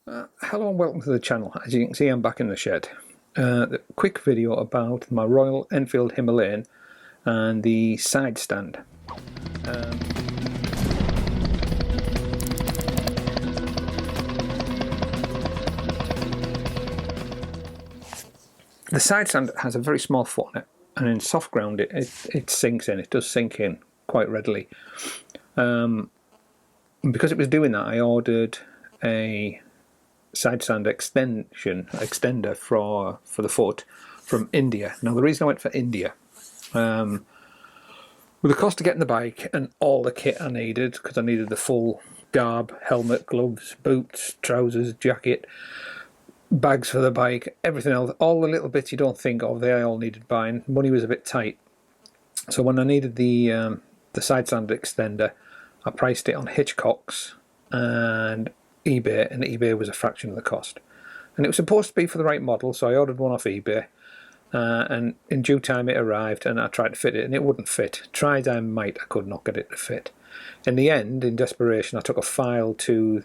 Hello and welcome to the channel. As you can see, I'm back in the shed. Quick video about my Royal Enfield Himalayan and the side stand. The side stand has a very small foot on it, and in soft ground it sinks in. It does sink in quite readily. Because it was doing that, I ordered a side stand extender for the foot from India. Now the reason I went for India, with the cost of getting the bike and all the kit I needed, because I needed the full garb, helmet, gloves, boots, trousers, jacket, bags for the bike, everything else, all the little bits you don't think of, they all needed buying. Money was a bit tight, so when I needed the side stand extender, I priced it on Hitchcocks and eBay, and eBay was a fraction of the cost. And it was supposed to be for the right model, so I ordered one off eBay, and in due time it arrived, and I tried to fit it, and it wouldn't fit. Tried I might, I could not get it to fit. In the end, in desperation, I took a file to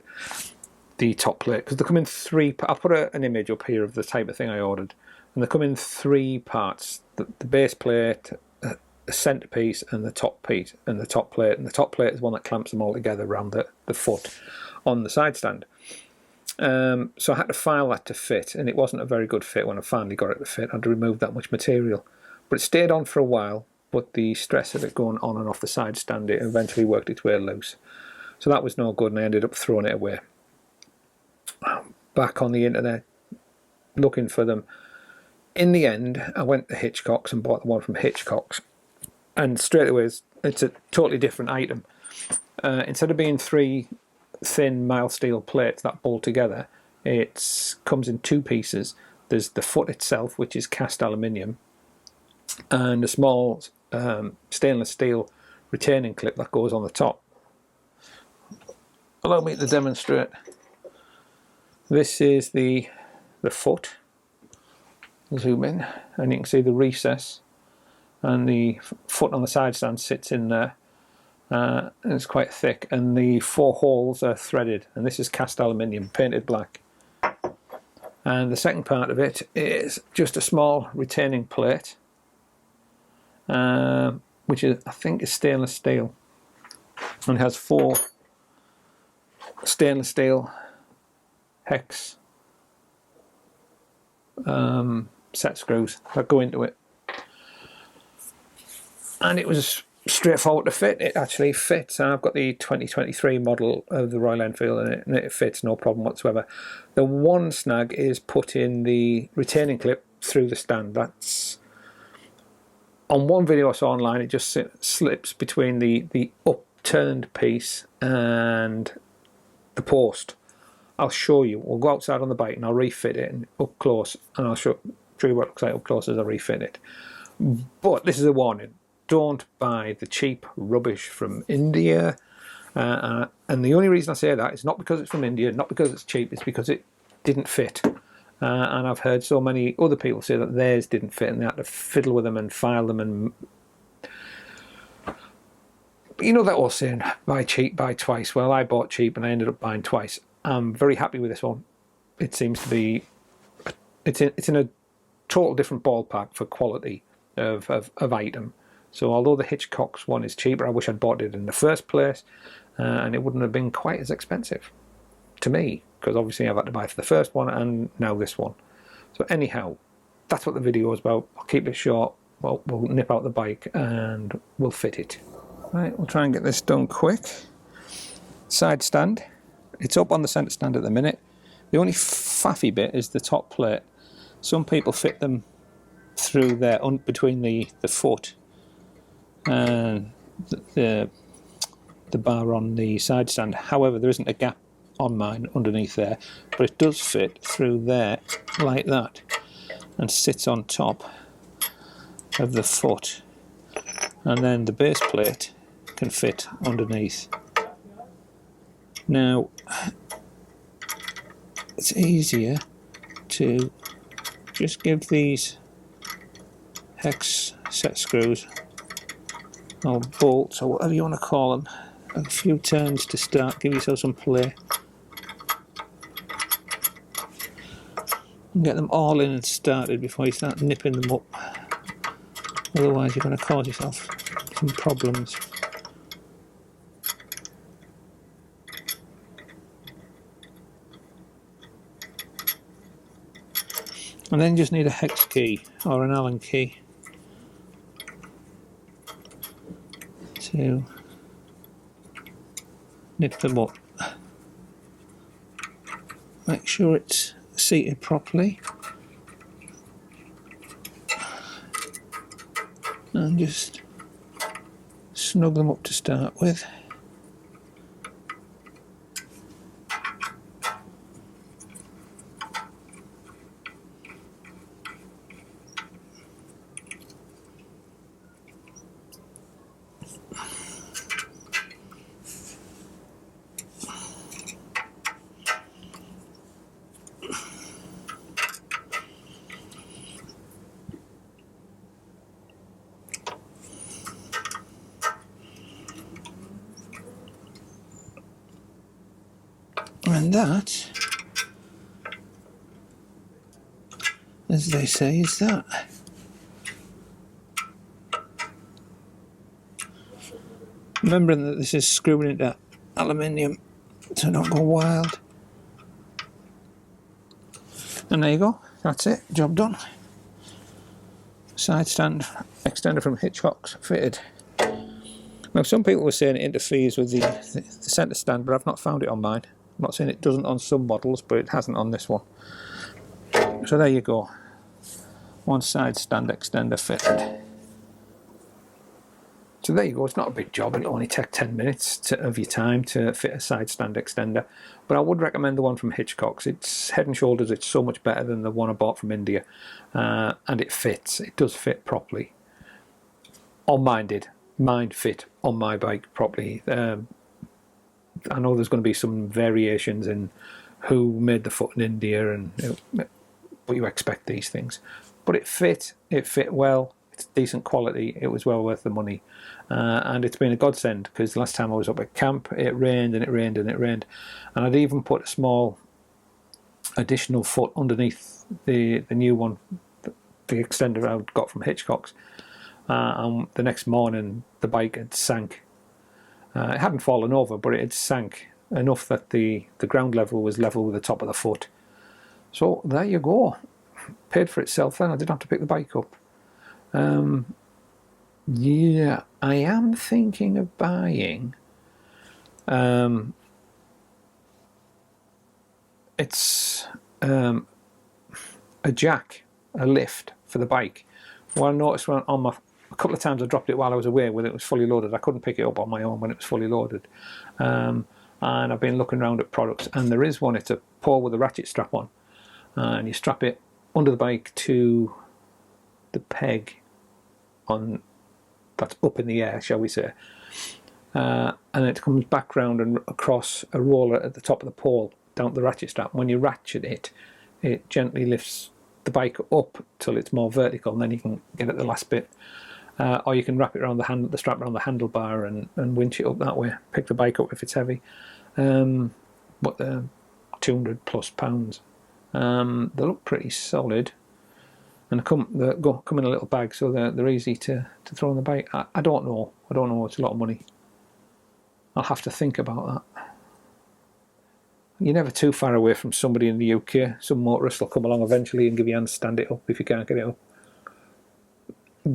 the top plate, because they come in three. I'll put an image up here of the type of thing I ordered, and they come in three parts: the base plate, the centerpiece, and the top piece, and the top plate. And the top plate is one that clamps them all together around the foot on the side stand. So I had to file that to fit, and it wasn't a very good fit when I finally got it to fit. I had to remove that much material, but it stayed on for a while. But the stress of it going on and off the side stand, it eventually worked its way loose. So that was no good, and I ended up throwing it away. Back on the internet looking for them. In the end, I went to Hitchcocks and bought the one from Hitchcocks, and straight away it's a totally different item. Instead of being three thin mild steel plates that bolt together, it comes in two pieces. There's the foot itself, which is cast aluminium, and a small stainless steel retaining clip that goes on the top. Allow me to demonstrate. This is the foot. Zoom in, and you can see the recess, and the foot on the side stand sits in there. And it's quite thick, and the four holes are threaded, and this is cast aluminium painted black. And the second part of it is just a small retaining plate, which is, I think, is stainless steel, and it has four stainless steel hex set screws that go into it, and it was straightforward to fit. It actually fits, and I've got the 2023 model of the Royal Enfield in it, and it fits no problem whatsoever. The one snag is putting the retaining clip through the stand. That's on one video I saw online. It just slips between the upturned piece and the post. I'll show you. We'll go outside on the bike and I'll refit it and up close, and I'll show you what it looks like up close as I refit it. But this is a warning: don't buy the cheap rubbish from India. And the only reason I say that is not because it's from India, not because it's cheap, it's because it didn't fit. And I've heard so many other people say that theirs didn't fit, and they had to fiddle with them and file them. And you know that old saying, buy cheap, buy twice. Well, I bought cheap and I ended up buying twice. I'm very happy with this one. It seems to be, it's in a total different ballpark for quality of item. So although the Hitchcocks one is cheaper, I wish I'd bought it in the first place, and it wouldn't have been quite as expensive to me, because obviously I've had to buy for the first one and now this one. So anyhow, that's what the video is about. I'll keep it short. Well, we'll nip out the bike and we'll fit it. Right, we'll try and get this done quick. Side stand. It's up on the centre stand at the minute. The only faffy bit is the top plate. Some people fit them through there, between the foot and the bar on the side stand. However, there isn't a gap on mine underneath there, but it does fit through there like that and sits on top of the foot, and then the base plate can fit underneath. Now it's easier to just give these hex set screws or bolts or whatever you want to call them a few turns to start, give yourself some play. and get them all in and started before you start nipping them up. Otherwise you're going to cause yourself some problems. And then you just need a hex key or an Allen key to nip them up. Make sure it's seated properly and just snug them up to start with. And that, as they say, is that. Remembering that this is screwed into aluminium to not go wild. And there you go, that's it, job done. Side stand extender from Hitchcocks fitted. Now some people were saying it interferes with the centre stand, but I've not found it on mine. I'm not saying it doesn't on some models, but it hasn't on this one. So there you go. One side stand extender fitted. So there you go, it's not a big job, it'll only take 10 minutes of your time to fit a side stand extender. But I would recommend the one from Hitchcocks. It's head and shoulders, it's so much better than the one I bought from India. And it fits, it does fit properly. On mine did. Mine fit on my bike properly. I know there's going to be some variations in who made the foot in India and what you expect these things. But it fit well, it's decent quality, it was well worth the money. And it's been a godsend, because last time I was up at camp it rained and it rained and it rained. And I'd even put a small additional foot underneath the new one, the extender I got from Hitchcocks. And the next morning the bike had sank. It hadn't fallen over, but it had sank enough that the ground level was level with the top of the foot. So there you go. Paid for itself then, I didn't have to pick the bike up. Yeah, I am thinking of buying it's a jack, a lift for the bike. What I noticed on my a couple of times I dropped it while I was away when it was fully loaded. I couldn't pick it up on my own when it was fully loaded. And I've been looking around at products, and there is one. It's a pole with a ratchet strap on, and you strap it under the bike to the peg on that's up in the air, shall we say, and it comes back round and across a roller at the top of the pole down to the ratchet strap. When you ratchet it, it gently lifts the bike up till it's more vertical, and then you can get at the last bit. Or you can wrap it around the strap around the handlebar and winch it up that way. Pick the bike up if it's heavy. But they're 200 plus pounds. They look pretty solid, and they come in a little bag, so they're easy to throw on the bike. I don't know. It's a lot of money. I'll have to think about that. You're never too far away from somebody in the UK. Some motorist will come along eventually and give you a hand to stand it up if you can't get it up.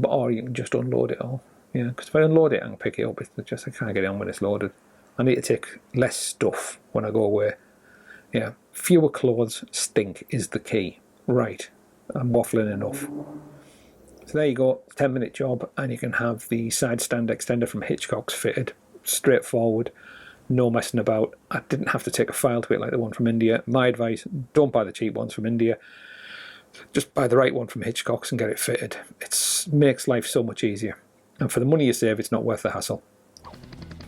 Or you can just unload it all. Yeah, because if I unload it and pick it up, it's just I can't get it on when it's loaded. I need to take less stuff when I go away. Yeah, fewer clothes stink is the key. Right, I'm waffling enough. So there you go, 10-minute job, and you can have the side stand extender from Hitchcocks fitted. Straightforward, no messing about. I didn't have to take a file to it like the one from India. My advice, don't buy the cheap ones from India. Just buy the right one from Hitchcocks and get it fitted. It makes life so much easier. And for the money you save, it's not worth the hassle.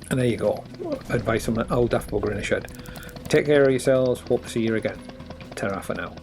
And there you go. Advice from an old daft bugger in a shed. Take care of yourselves. Hope to see you again. Ta-ra for now.